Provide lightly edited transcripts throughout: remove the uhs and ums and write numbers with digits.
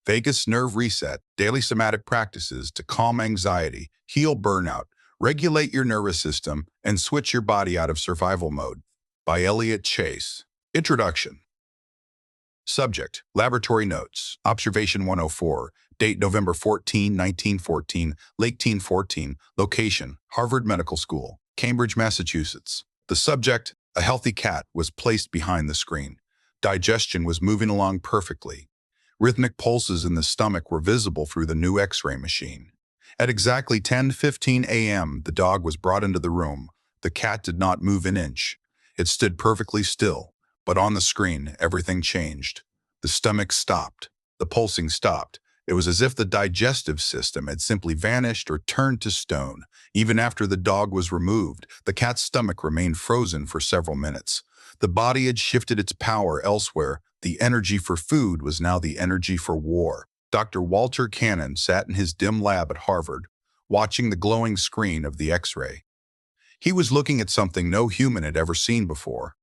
vagus nerve reset, daily somatic practices to calm anxiety, heal burnout, regulate your nervous system, and switch your body out of survival mode. By Elliot Chase. Introduction. Subject: Laboratory Notes. Observation 104. Date: November 14, 1914. Late teen 14. Location: Harvard Medical School, Cambridge, Massachusetts. The subject: a healthy cat, was placed behind the screen. Digestion was moving along perfectly. Rhythmic pulses in the stomach were visible through the new X-ray machine. At exactly 10:15 a.m., the dog was brought into the room. The cat did not move an inch. It stood perfectly still. But on the screen, everything changed. The stomach stopped. The pulsing stopped. It was as if the digestive system had simply vanished or turned to stone. Even after the dog was removed, the cat's stomach remained frozen for several minutes. The body had shifted its power elsewhere. The energy for food was now the energy for war. Dr. Walter Cannon sat in his dim lab at Harvard, watching the glowing screen of the X-ray. He was looking at something no human had ever seen before.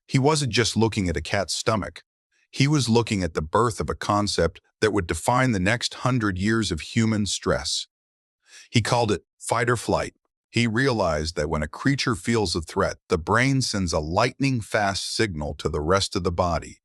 He wasn't just looking at a cat's stomach. He was looking at the birth of a concept that would define the next 100 years of human stress. He called it fight or flight. He realized that when a creature feels a threat, the brain sends a lightning-fast signal to the rest of the body.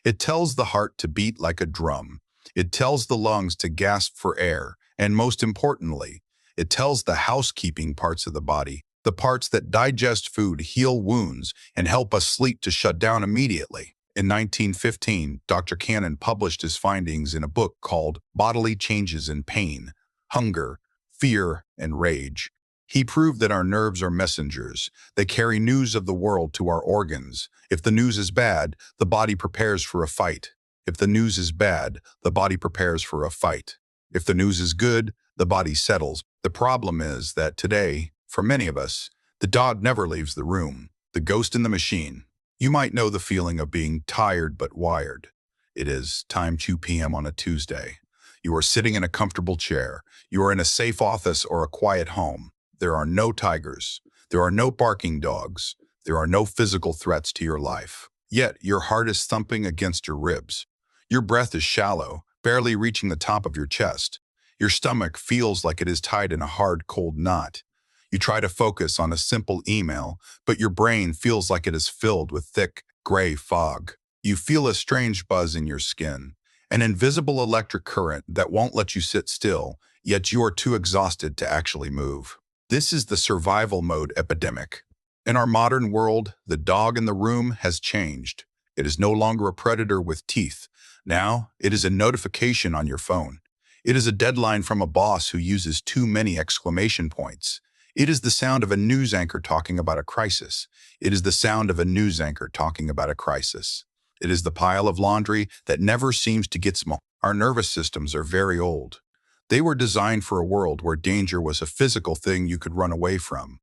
It tells the heart to beat like a drum. It tells the lungs to gasp for air. And most importantly, it tells the housekeeping parts of the body, the parts that digest food, heal wounds, and help us sleep, to shut down immediately. In 1915, Dr. Cannon published his findings in a book called Bodily Changes in Pain, Hunger, Fear, and Rage. He proved that our nerves are messengers. They carry news of the world to our organs. If the news is bad, the body prepares for a fight. If the news is bad, the body prepares for a fight. If the news is good, the body settles. The problem is that today, for many of us, the dog never leaves the room. The ghost in the machine. You might know the feeling of being tired but wired. It is time 2 p.m. on a Tuesday. You are sitting in a comfortable chair. You are in a safe office or a quiet home. There are no tigers. There are no barking dogs. There are no physical threats to your life. Yet your heart is thumping against your ribs. Your breath is shallow, barely reaching the top of your chest. Your stomach feels like it is tied in a hard, cold knot. You try to focus on a simple email, but your brain feels like it is filled with thick, gray fog. You feel a strange buzz in your skin, an invisible electric current that won't let you sit still, yet you are too exhausted to actually move. This is the survival mode epidemic. In our modern world, the dog in the room has changed. It is no longer a predator with teeth. Now, it is a notification on your phone. It is a deadline from a boss who uses too many exclamation points. It is the sound of a news anchor talking about a crisis. It is the sound of a news anchor talking about a crisis. It is the pile of laundry that never seems to get small. Our nervous systems are very old. They were designed for a world where danger was a physical thing you could run away from.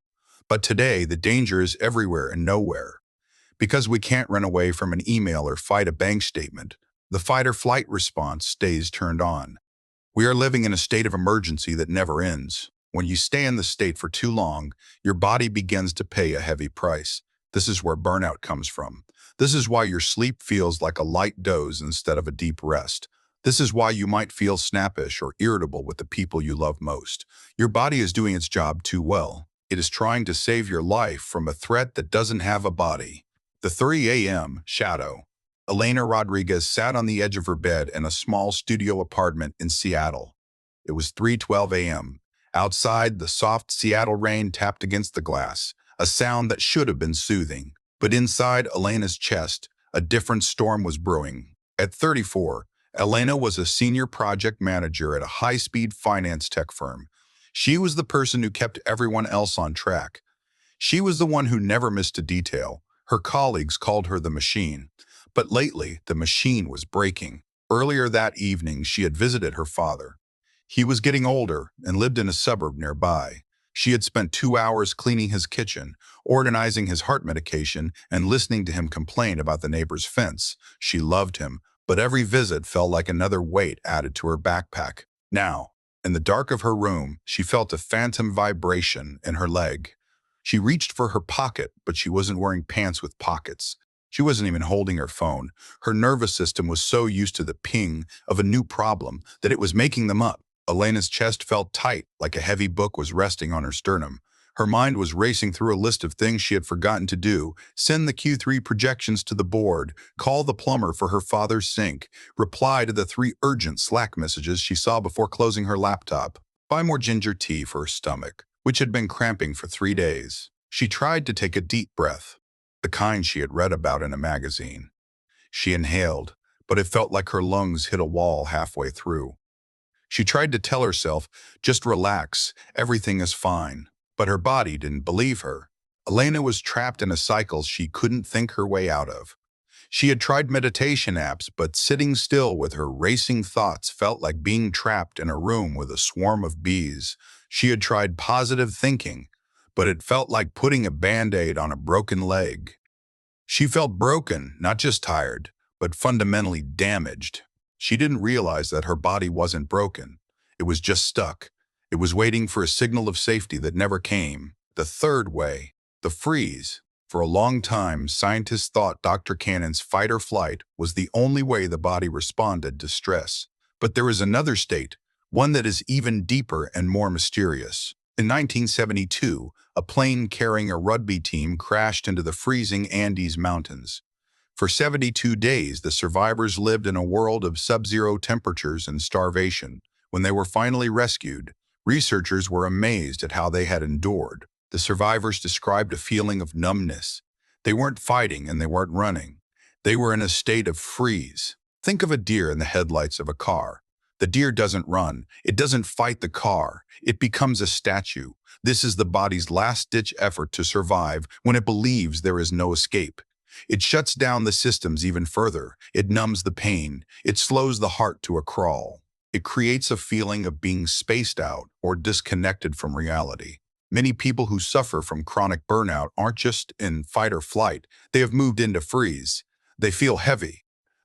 But today, the danger is everywhere and nowhere. Because we can't run away from an email or fight a bank statement, the fight or flight response stays turned on. We are living in a state of emergency that never ends. When you stay in the state for too long, your body begins to pay a heavy price. This is where burnout comes from. This is why your sleep feels like a light doze instead of a deep rest. This is why you might feel snappish or irritable with the people you love most. Your body is doing its job too well. It is trying to save your life from a threat that doesn't have a body. The 3 a.m. shadow. Elena Rodriguez sat on the edge of her bed in a small studio apartment in Seattle. It was 3:12 a.m. Outside, the soft Seattle rain tapped against the glass, a sound that should have been soothing. But inside Elena's chest, a different storm was brewing. At 34, Elena was a senior project manager at a high-speed finance tech firm. She was the person who kept everyone else on track. She was the one who never missed a detail. Her colleagues called her the machine. But lately, the machine was breaking. Earlier that evening, she had visited her father. He was getting older and lived in a suburb nearby. She had spent 2 hours cleaning his kitchen, organizing his heart medication, and listening to him complain about the neighbor's fence. She loved him, but every visit felt like another weight added to her backpack. Now, in the dark of her room, she felt a phantom vibration in her leg. She reached for her pocket, but she wasn't wearing pants with pockets. She wasn't even holding her phone. Her nervous system was so used to the ping of a new problem that it was making them up. Elena's chest felt tight, like a heavy book was resting on her sternum. Her mind was racing through a list of things she had forgotten to do: send the Q3 projections to the board, call the plumber for her father's sink, reply to the 3 urgent Slack messages she saw before closing her laptop, buy more ginger tea for her stomach, which had been cramping for 3 days. She tried to take a deep breath, the kind she had read about in a magazine. She inhaled, but it felt like her lungs hit a wall halfway through. She tried to tell herself, just relax, everything is fine. But her body didn't believe her. Elena was trapped in a cycle she couldn't think her way out of. She had tried meditation apps, but sitting still with her racing thoughts felt like being trapped in a room with a swarm of bees. She had tried positive thinking, but it felt like putting a Band-Aid on a broken leg. She felt broken, not just tired, but fundamentally damaged. She didn't realize that her body wasn't broken. It was just stuck. It was waiting for a signal of safety that never came. The third way, the freeze. For a long time, scientists thought Dr. Cannon's fight or flight was the only way the body responded to stress. But there is another state, one that is even deeper and more mysterious. In 1972, a plane carrying a rugby team crashed into the freezing Andes Mountains. For 72 days, the survivors lived in a world of sub-zero temperatures and starvation. When they were finally rescued, researchers were amazed at how they had endured. The survivors described a feeling of numbness. They weren't fighting and they weren't running. They were in a state of freeze. Think of a deer in the headlights of a car. The deer doesn't run. It doesn't fight the car. It becomes a statue. This is the body's last-ditch effort to survive when it believes there is no escape. It shuts down the systems even further. It numbs the pain. It slows the heart to a crawl. It creates a feeling of being spaced out or disconnected from reality. Many people who suffer from chronic burnout aren't just in fight or flight. They have moved into freeze. They feel heavy.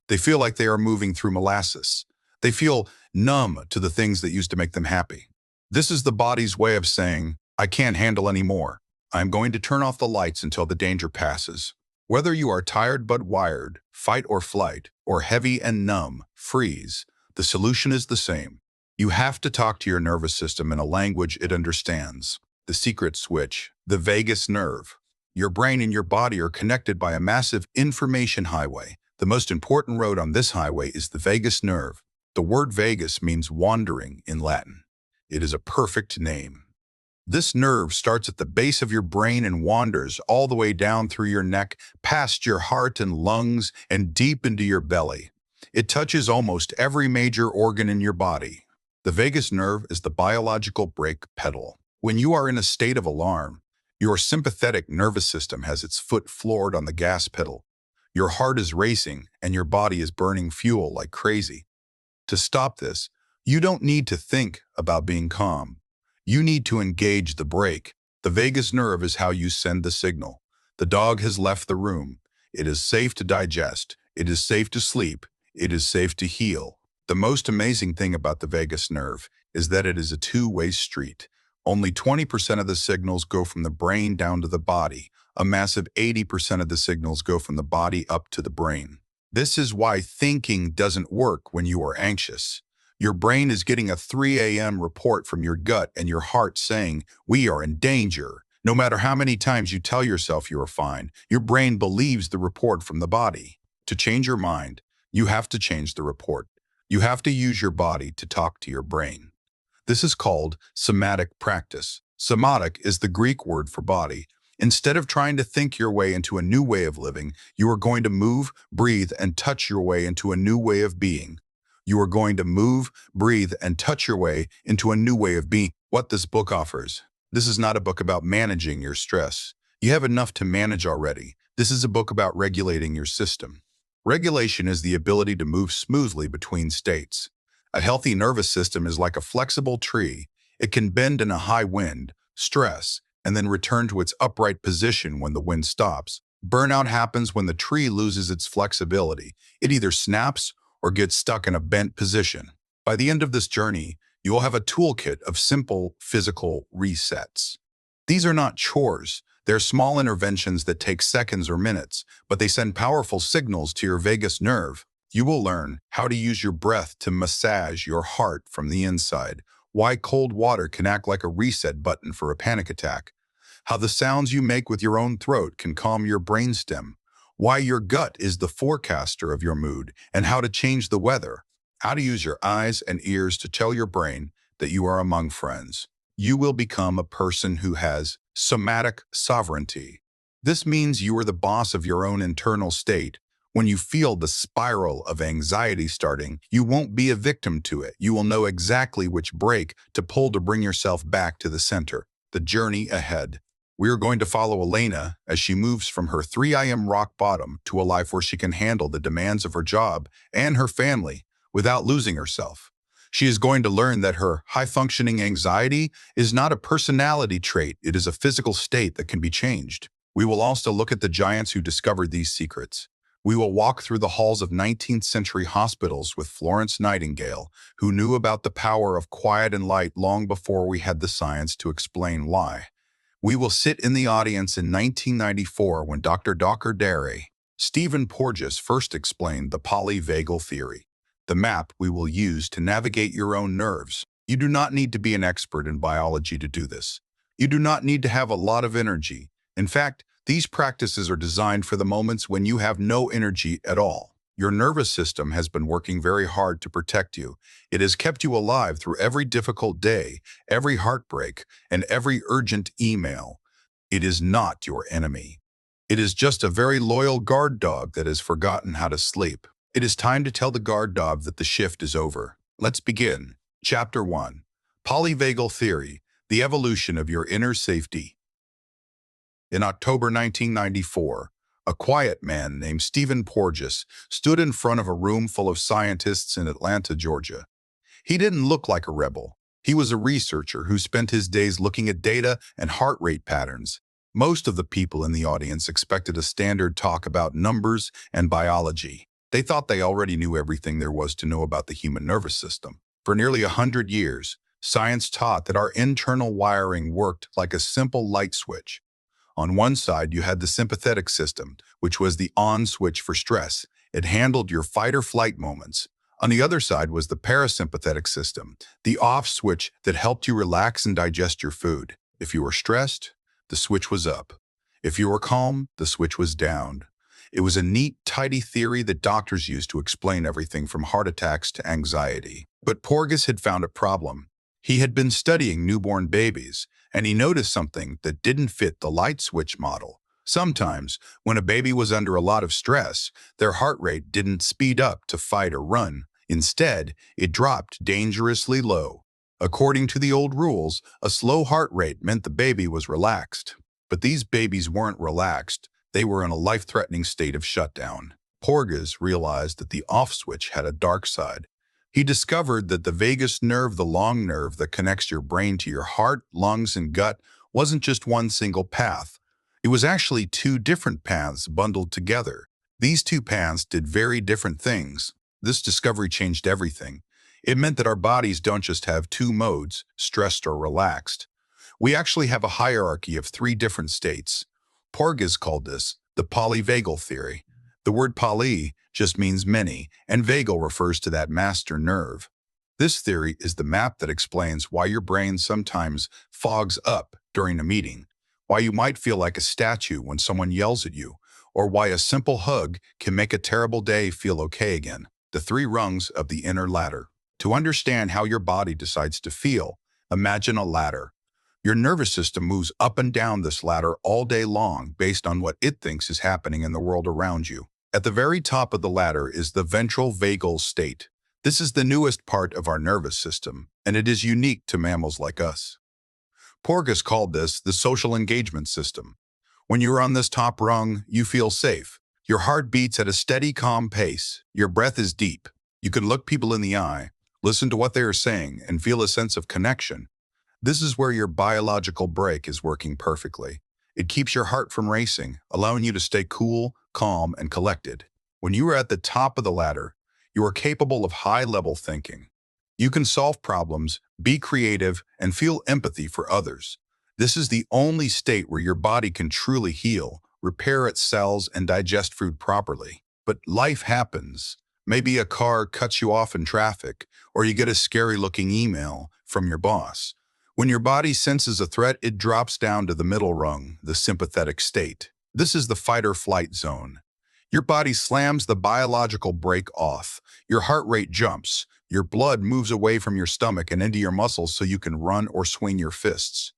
They feel like they are moving through molasses. They feel numb to the things that used to make them happy. This is the body's way of saying, I can't handle any more. I'm going to turn off the lights until the danger passes. Whether you are tired but wired, fight or flight, or heavy and numb, freeze, the solution is the same. You have to talk to your nervous system in a language it understands. The secret switch, the vagus nerve. Your brain and your body are connected by a massive information highway. The most important road on this highway is the vagus nerve. The word vagus means wandering in Latin. It is a perfect name. This nerve starts at the base of your brain and wanders all the way down through your neck, past your heart and lungs, and deep into your belly. It touches almost every major organ in your body. The vagus nerve is the biological brake pedal. When you are in a state of alarm, your sympathetic nervous system has its foot floored on the gas pedal. Your heart is racing and your body is burning fuel like crazy. To stop this, you don't need to think about being calm. You need to engage the brake. The vagus nerve is how you send the signal. The dog has left the room. It is safe to digest. It is safe to sleep. It is safe to heal. The most amazing thing about the vagus nerve is that it is a two-way street. Only 20% of the signals go from the brain down to the body. A massive 80% of the signals go from the body up to the brain. This is why thinking doesn't work when you are anxious. Your brain is getting a 3 a.m. report from your gut and your heart saying, we are in danger. No matter how many times you tell yourself you are fine, your brain believes the report from the body. To change your mind, you have to change the report. You have to use your body to talk to your brain. This is called somatic practice. Somatic is the Greek word for body. Instead of trying to think your way into a new way of living, you are going to move, breathe, and touch your way into a new way of being. You are going to move, breathe, and touch your way into a new way of being. What this book offers. This is not a book about managing your stress. You have enough to manage already. This is a book about regulating your system. Regulation is the ability to move smoothly between states. A healthy nervous system is like a flexible tree. It can bend in a high wind, stress, and then return to its upright position when the wind stops. Burnout happens when the tree loses its flexibility. It either snaps or gets stuck in a bent position. By the end of this journey, you will have a toolkit of simple physical resets. These are not chores. They're small interventions that take seconds or minutes, but they send powerful signals to your vagus nerve. You will learn how to use your breath to massage your heart from the inside, why cold water can act like a reset button for a panic attack, how the sounds you make with your own throat can calm your brainstem, why your gut is the forecaster of your mood, and how to change the weather, how to use your eyes and ears to tell your brain that you are among friends. You will become a person who has somatic sovereignty. This means you are the boss of your own internal state. When you feel the spiral of anxiety starting, you won't be a victim to it. You will know exactly which brake to pull to bring yourself back to the center, the journey ahead. We are going to follow Elena as she moves from her 3 a.m. rock bottom to a life where she can handle the demands of her job and her family without losing herself. She is going to learn that her high-functioning anxiety is not a personality trait, it is a physical state that can be changed. We will also look at the giants who discovered these secrets. We will walk through the halls of 19th century hospitals with Florence Nightingale, who knew about the power of quiet and light long before we had the science to explain why. We will sit in the audience in 1994 when Dr. Dare, Stephen Porges first explained the polyvagal theory, the map we will use to navigate your own nerves. You do not need to be an expert in biology to do this. You do not need to have a lot of energy. In fact, these practices are designed for the moments when you have no energy at all. Your nervous system has been working very hard to protect you. It has kept you alive through every difficult day, every heartbreak, and every urgent email. It is not your enemy. It is just a very loyal guard dog that has forgotten how to sleep. It is time to tell the guard dog that the shift is over. Let's begin. Chapter 1. Polyvagal Theory, the Evolution of Your Inner Safety. In October 1994, a quiet man named Stephen Porges stood in front of a room full of scientists in Atlanta, Georgia. He didn't look like a rebel. He was a researcher who spent his days looking at data and heart rate patterns. Most of the people in the audience expected a standard talk about numbers and biology. They thought they already knew everything there was to know about the human nervous system. For nearly 100 years, science taught that our internal wiring worked like a simple light switch. On one side, you had the sympathetic system, which was the on switch for stress. It handled your fight or flight moments. On the other side was the parasympathetic system, the off switch that helped you relax and digest your food. If you were stressed, the switch was up. If you were calm, the switch was down. It was a neat, tidy theory that doctors used to explain everything from heart attacks to anxiety. But Porges had found a problem. He had been studying newborn babies, and he noticed something that didn't fit the light switch model. Sometimes, when a baby was under a lot of stress, their heart rate didn't speed up to fight or run. Instead, it dropped dangerously low. According to the old rules, a slow heart rate meant the baby was relaxed. But these babies weren't relaxed. They were in a life-threatening state of shutdown. Porges realized that the off switch had a dark side. He discovered that the vagus nerve, the long nerve that connects your brain to your heart, lungs, and gut, wasn't just one single path. It was actually two different paths bundled together. These two paths did very different things. This discovery changed everything. It meant that our bodies don't just have two modes, stressed or relaxed. We actually have a hierarchy of 3 different states. Porges called this the polyvagal theory. The word poly just means many, and vagal refers to that master nerve. This theory is the map that explains why your brain sometimes fogs up during a meeting, why you might feel like a statue when someone yells at you, or why a simple hug can make a terrible day feel okay again. The 3 rungs of the inner ladder. To understand how your body decides to feel, imagine a ladder. Your nervous system moves up and down this ladder all day long based on what it thinks is happening in the world around you. At the very top of the ladder is the ventral vagal state. This is the newest part of our nervous system, and it is unique to mammals like us. Porges called this the social engagement system. When you're on this top rung, you feel safe. Your heart beats at a steady, calm pace. Your breath is deep. You can look people in the eye, listen to what they are saying, and feel a sense of connection. This is where your biological brake is working perfectly. It keeps your heart from racing, allowing you to stay cool, calm, and collected. When you are at the top of the ladder, you are capable of high-level thinking. You can solve problems, be creative, and feel empathy for others. This is the only state where your body can truly heal, repair its cells, and digest food properly. But life happens. Maybe a car cuts you off in traffic, or you get a scary-looking email from your boss. When your body senses a threat, it drops down to the middle rung, the sympathetic state. This is the fight-or-flight zone. Your body slams the biological brake off. Your heart rate jumps. Your blood moves away from your stomach and into your muscles so you can run or swing your fists.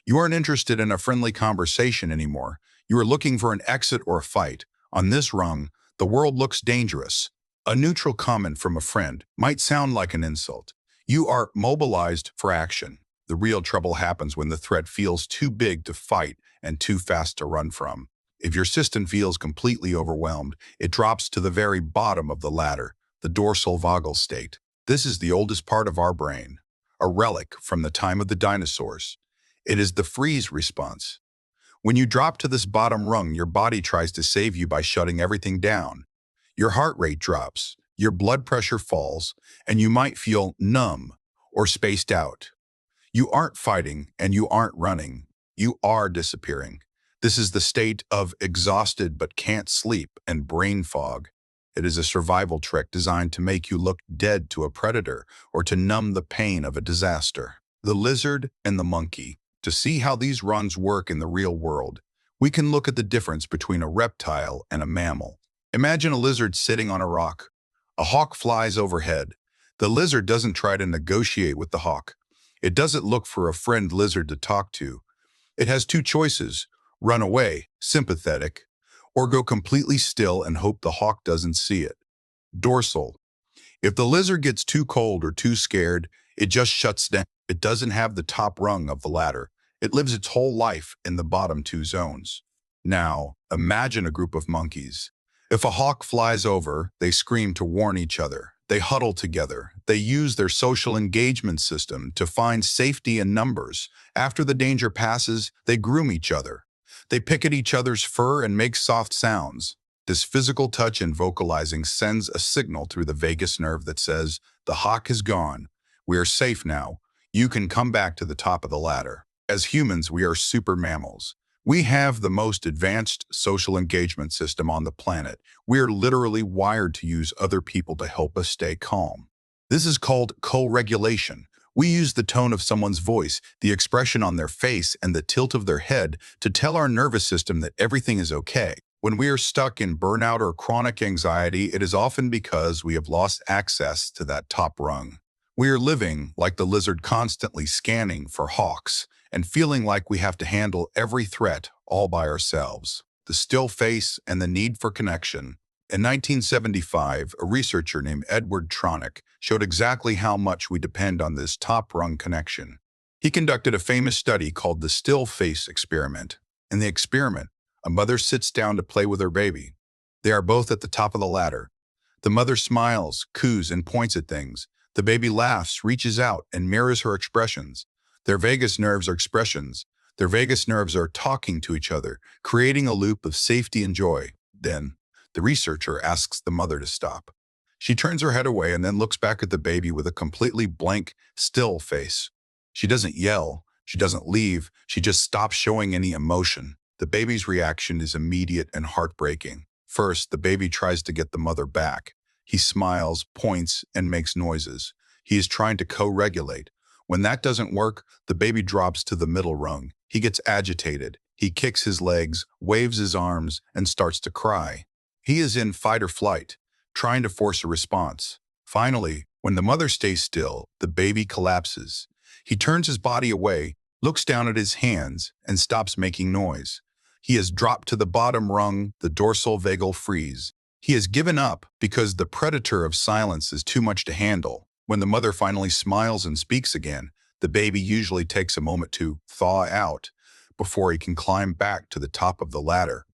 You aren't interested in a friendly conversation anymore. You are looking for an exit or a fight. On this rung, the world looks dangerous. A neutral comment from a friend might sound like an insult. You are mobilized for action. The real trouble happens when the threat feels too big to fight and too fast to run from. If your system feels completely overwhelmed, it drops to the very bottom of the ladder, the dorsal vagal state. This is the oldest part of our brain, a relic from the time of the dinosaurs. It is the freeze response. When you drop to this bottom rung, your body tries to save you by shutting everything down. Your heart rate drops, your blood pressure falls, and you might feel numb or spaced out. You aren't fighting and you aren't running. You are disappearing. This is the state of exhausted but can't sleep and brain fog. It is a survival trick designed to make you look dead to a predator or to numb the pain of a disaster. The lizard and the monkey. To see how these runs work in the real world, we can look at the difference between a reptile and a mammal. Imagine a lizard sitting on a rock. A hawk flies overhead. The lizard doesn't try to negotiate with the hawk. It doesn't look for a friend lizard to talk to. It has two choices: run away, sympathetic, or go completely still and hope the hawk doesn't see it. Dorsal. If the lizard gets too cold or too scared, it just shuts down. It doesn't have the top rung of the ladder. It lives its whole life in the bottom two zones. Now, imagine a group of monkeys. If a hawk flies over, they scream to warn each other. They huddle together. They use their social engagement system to find safety in numbers. After the danger passes, they groom each other. They pick at each other's fur and make soft sounds. This physical touch and vocalizing sends a signal through the vagus nerve that says, "The hawk is gone. We are safe now. You can come back to the top of the ladder." As humans, we are super mammals. We have the most advanced social engagement system on the planet. We are literally wired to use other people to help us stay calm. This is called co-regulation. We use the tone of someone's voice, the expression on their face, and the tilt of their head to tell our nervous system that everything is okay. When we are stuck in burnout or chronic anxiety, it is often because we have lost access to that top rung. We are living like the lizard, constantly scanning for hawks and feeling like we have to handle every threat all by ourselves. The still face and the need for connection. In 1975, a researcher named Edward Tronick showed exactly how much we depend on this top-rung connection. He conducted a famous study called the still face experiment. In the experiment, a mother sits down to play with her baby. They are both at the top of the ladder. The mother smiles, coos, and points at things. The baby laughs, reaches out, and mirrors her expressions. Their vagus nerves are expressions. Their vagus nerves are talking to each other, creating a loop of safety and joy. Then, the researcher asks the mother to stop. She turns her head away and then looks back at the baby with a completely blank, still face. She doesn't yell. She doesn't leave. She just stops showing any emotion. The baby's reaction is immediate and heartbreaking. First, the baby tries to get the mother back. He smiles, points, and makes noises. He is trying to co-regulate. When that doesn't work, the baby drops to the middle rung. He gets agitated. He kicks his legs, waves his arms, and starts to cry. He is in fight or flight, trying to force a response. Finally, when the mother stays still, the baby collapses. He turns his body away, looks down at his hands, and stops making noise. He has dropped to the bottom rung, the dorsal vagal freeze. He has given up because the predator of silence is too much to handle. When the mother finally smiles and speaks again, the baby usually takes a moment to thaw out before he can climb back to the top of the ladder.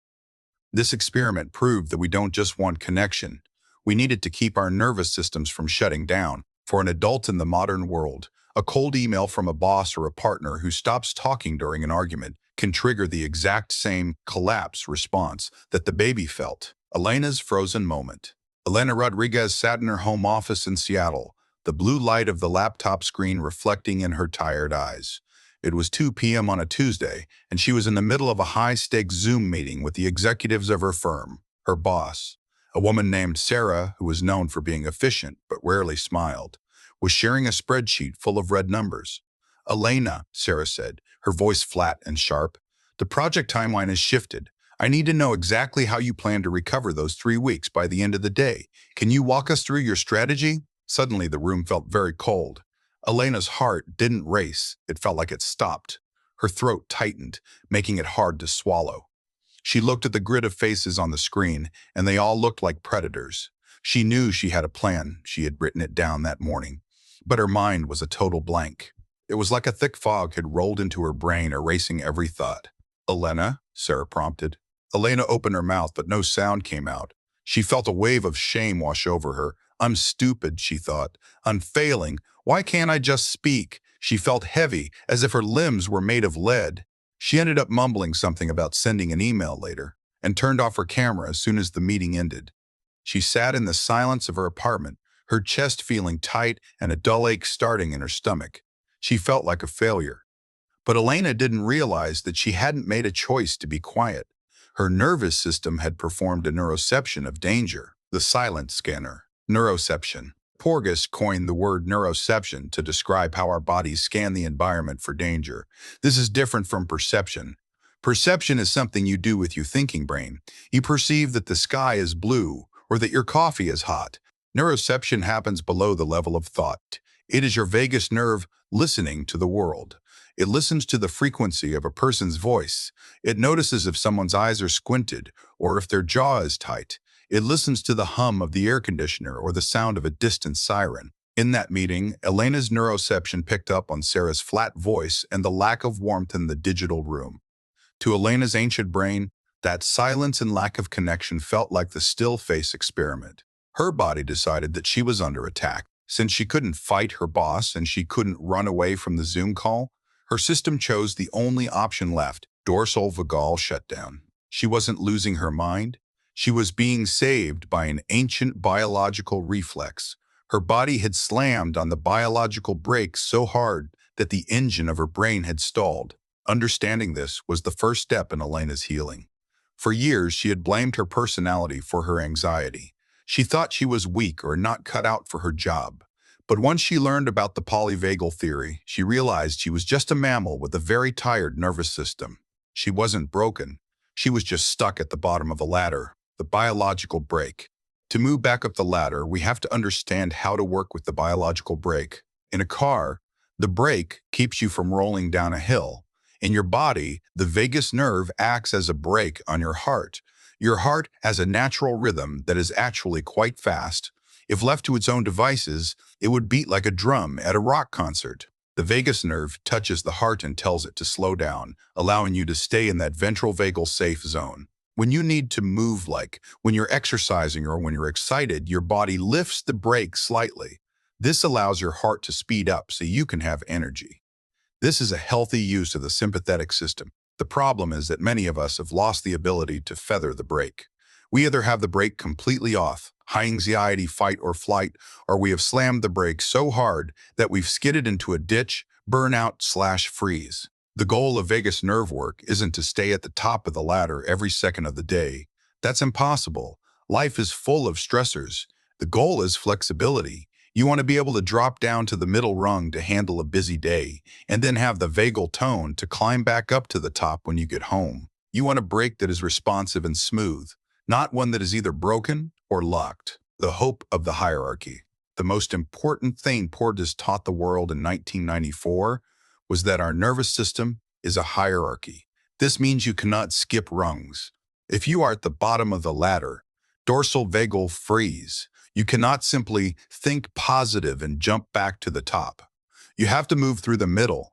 This experiment proved that we don't just want connection. We need it to keep our nervous systems from shutting down. For an adult in the modern world, a cold email from a boss or a partner who stops talking during an argument can trigger the exact same collapse response that the baby felt. Elena's frozen moment. Elena Rodriguez sat in her home office in Seattle, the blue light of the laptop screen reflecting in her tired eyes. It was 2 p.m. on a Tuesday, and she was in the middle of a high-stakes Zoom meeting with the executives of her firm. Her boss, a woman named Sarah, who was known for being efficient but rarely smiled, was sharing a spreadsheet full of red numbers. "Elena," Sarah said, her voice flat and sharp, "the project timeline has shifted. I need to know exactly how you plan to recover those 3 weeks by the end of the day. Can you walk us through your strategy?" Suddenly, the room felt very cold. Elena's heart didn't race. It felt like it stopped. Her throat tightened, making it hard to swallow. She looked at the grid of faces on the screen, and they all looked like predators. She knew she had a plan. She had written it down that morning. But her mind was a total blank. It was like a thick fog had rolled into her brain, erasing every thought. "Elena?" Sarah prompted. Elena opened her mouth, but no sound came out. She felt a wave of shame wash over her. "I'm stupid," she thought. "I'm failing. Why can't I just speak?" She felt heavy, as if her limbs were made of lead. She ended up mumbling something about sending an email later, and turned off her camera as soon as the meeting ended. She sat in the silence of her apartment, her chest feeling tight and a dull ache starting in her stomach. She felt like a failure. But Elena didn't realize that she hadn't made a choice to be quiet. Her nervous system had performed a neuroception of danger, the silent scanner. Neuroception. Porges coined the word neuroception to describe how our bodies scan the environment for danger. This is different from perception. Perception is something you do with your thinking brain. You perceive that the sky is blue or that your coffee is hot. Neuroception happens below the level of thought. It is your vagus nerve listening to the world. It listens to the frequency of a person's voice. It notices if someone's eyes are squinted or if their jaw is tight. It listens to the hum of the air conditioner or the sound of a distant siren. In that meeting, Elena's neuroception picked up on Sarah's flat voice and the lack of warmth in the digital room. To Elena's ancient brain, that silence and lack of connection felt like the still face experiment. Her body decided that she was under attack. Since she couldn't fight her boss and she couldn't run away from the Zoom call, her system chose the only option left: dorsal vagal shutdown. She wasn't losing her mind. She was being saved by an ancient biological reflex. Her body had slammed on the biological brake so hard that the engine of her brain had stalled. Understanding this was the first step in Elena's healing. For years, she had blamed her personality for her anxiety. She thought she was weak or not cut out for her job. But once she learned about the polyvagal theory, she realized she was just a mammal with a very tired nervous system. She wasn't broken. She was just stuck at the bottom of a ladder, the biological brake. To move back up the ladder, we have to understand how to work with the biological brake. In a car, the brake keeps you from rolling down a hill. In your body, the vagus nerve acts as a brake on your heart. Your heart has a natural rhythm that is actually quite fast. If left to its own devices, it would beat like a drum at a rock concert. The vagus nerve touches the heart and tells it to slow down, allowing you to stay in that ventral vagal safe zone. When you need to move, like when you're exercising or when you're excited, your body lifts the brake slightly. This allows your heart to speed up so you can have energy. This is a healthy use of the sympathetic system. The problem is that many of us have lost the ability to feather the brake. We either have the brake completely off, high anxiety, fight or flight, or we have slammed the brake so hard that we've skidded into a ditch, burnout/freeze. The goal of vagus nerve work isn't to stay at the top of the ladder every second of the day. That's impossible. Life is full of stressors. The goal is flexibility. You want to be able to drop down to the middle rung to handle a busy day, and then have the vagal tone to climb back up to the top when you get home. You want a brake that is responsive and smooth, not one that is either broken or locked. The hope of the hierarchy. The most important thing Porges taught the world in 1994 was that our nervous system is a hierarchy. This means you cannot skip rungs. If you are at the bottom of the ladder, dorsal vagal freeze, you cannot simply think positive and jump back to the top. You have to move through the middle.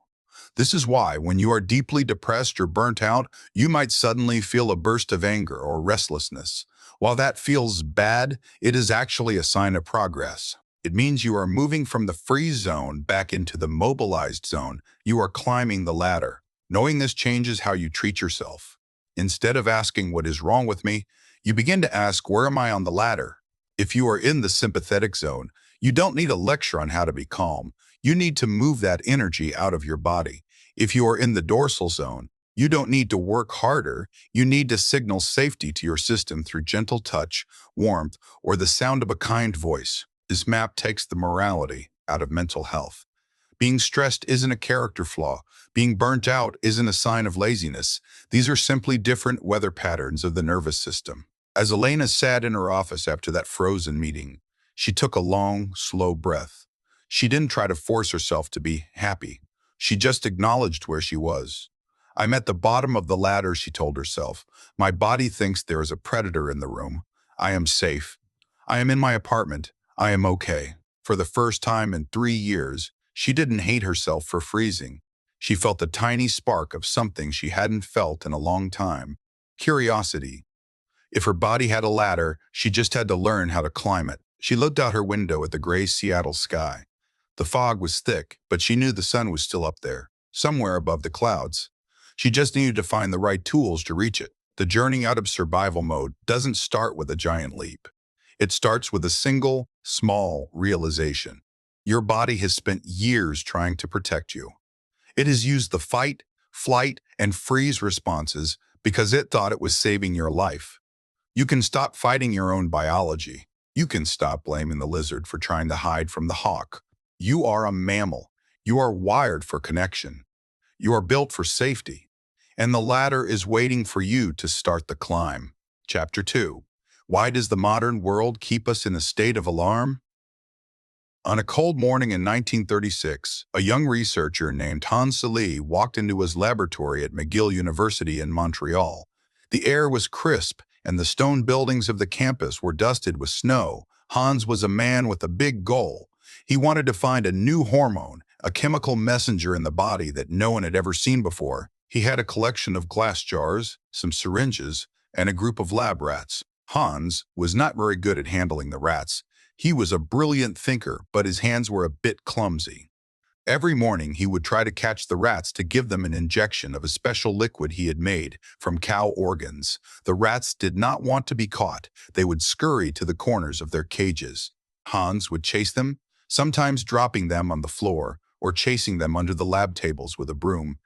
This is why, when you are deeply depressed or burnt out, you might suddenly feel a burst of anger or restlessness. While that feels bad, it is actually a sign of progress. It means you are moving from the freeze zone back into the mobilized zone. You are climbing the ladder. Knowing this changes how you treat yourself. Instead of asking, "What is wrong with me?" you begin to ask, "Where am I on the ladder?" If you are in the sympathetic zone, you don't need a lecture on how to be calm. You need to move that energy out of your body. If you are in the dorsal zone, you don't need to work harder. You need to signal safety to your system through gentle touch, warmth, or the sound of a kind voice. This map takes the morality out of mental health. Being stressed isn't a character flaw. Being burnt out isn't a sign of laziness. These are simply different weather patterns of the nervous system. As Elena sat in her office after that frozen meeting, she took a long, slow breath. She didn't try to force herself to be happy. She just acknowledged where she was. I'm at the bottom of the ladder, she told herself. My body thinks there is a predator in the room. I am safe. I am in my apartment. I am okay. For the first time in 3 years, she didn't hate herself for freezing. She felt a tiny spark of something she hadn't felt in a long time. Curiosity. If her body had a ladder, she just had to learn how to climb it. She looked out her window at the gray Seattle sky. The fog was thick, but she knew the sun was still up there, somewhere above the clouds. She just needed to find the right tools to reach it. The journey out of survival mode doesn't start with a giant leap. It starts with a single, small realization. Your body has spent years trying to protect you. It has used the fight, flight, and freeze responses because it thought it was saving your life. You can stop fighting your own biology. You can stop blaming the lizard for trying to hide from the hawk. You are a mammal. You are wired for connection. You are built for safety. And the ladder is waiting for you to start the climb. Chapter 2. Why does the modern world keep us in a state of alarm? On a cold morning in 1936, a young researcher named Hans Selye walked into his laboratory at McGill University in Montreal. The air was crisp, and the stone buildings of the campus were dusted with snow. Hans was a man with a big goal. He wanted to find a new hormone, a chemical messenger in the body that no one had ever seen before. He had a collection of glass jars, some syringes, and a group of lab rats. Hans was not very good at handling the rats. He was a brilliant thinker, but his hands were a bit clumsy. Every morning, he would try to catch the rats to give them an injection of a special liquid he had made from cow organs. The rats did not want to be caught. They would scurry to the corners of their cages. Hans would chase them, sometimes dropping them on the floor or chasing them under the lab tables with a broom.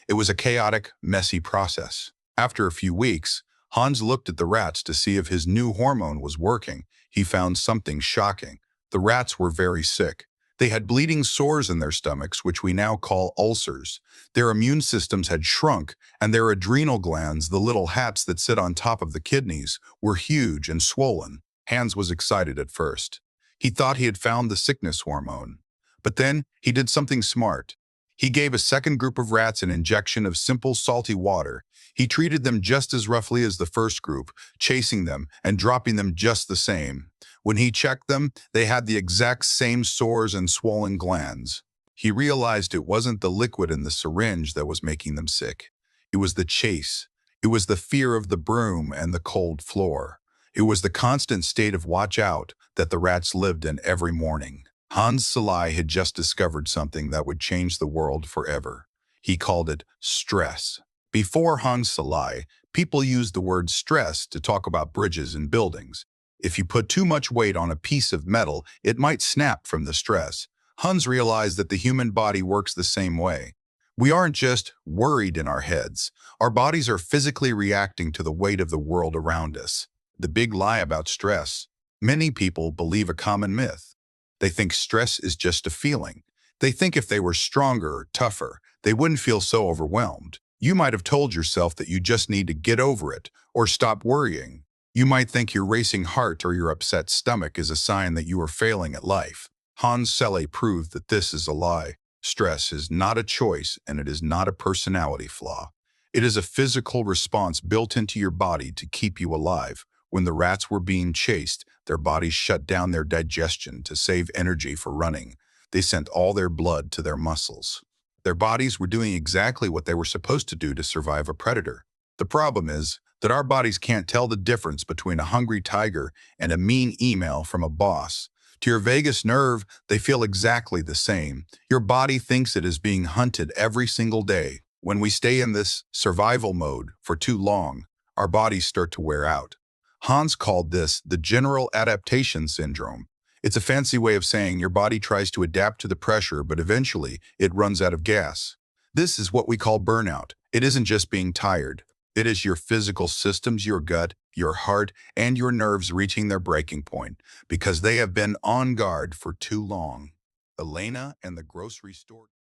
It was a chaotic, messy process. After a few weeks, Hans looked at the rats to see if his new hormone was working. He found something shocking. The rats were very sick. They had bleeding sores in their stomachs, which we now call ulcers. Their immune systems had shrunk, and their adrenal glands, the little hats that sit on top of the kidneys, were huge and swollen. Hans was excited at first. He thought he had found the sickness hormone. But then he did something smart. He gave a second group of rats an injection of simple salty water. He treated them just as roughly as the first group, chasing them and dropping them just the same. When he checked them, they had the exact same sores and swollen glands. He realized it wasn't the liquid in the syringe that was making them sick. It was the chase. It was the fear of the broom and the cold floor. It was the constant state of watch out that the rats lived in every morning. Hans Selye had just discovered something that would change the world forever. He called it stress. Before Hans Selye, people used the word stress to talk about bridges and buildings. If you put too much weight on a piece of metal, it might snap from the stress. Hans realized that the human body works the same way. We aren't just worried in our heads. Our bodies are physically reacting to the weight of the world around us. The big lie about stress. Many people believe a common myth. They think stress is just a feeling. They think if they were stronger or tougher, they wouldn't feel so overwhelmed. You might have told yourself that you just need to get over it or stop worrying. You might think your racing heart or your upset stomach is a sign that you are failing at life. Hans Selye proved that this is a lie. Stress is not a choice, and it is not a personality flaw. It is a physical response built into your body to keep you alive. When the rats were being chased, their bodies shut down their digestion to save energy for running. They sent all their blood to their muscles. Their bodies were doing exactly what they were supposed to do to survive a predator. The problem is that our bodies can't tell the difference between a hungry tiger and a mean email from a boss. To your vagus nerve, they feel exactly the same. Your body thinks it is being hunted every single day. When we stay in this survival mode for too long, our bodies start to wear out. Hans called this the general adaptation syndrome. It's a fancy way of saying your body tries to adapt to the pressure, but eventually it runs out of gas. This is what we call burnout. It isn't just being tired. It is your physical systems, your gut, your heart, and your nerves reaching their breaking point because they have been on guard for too long. Elena and the grocery store.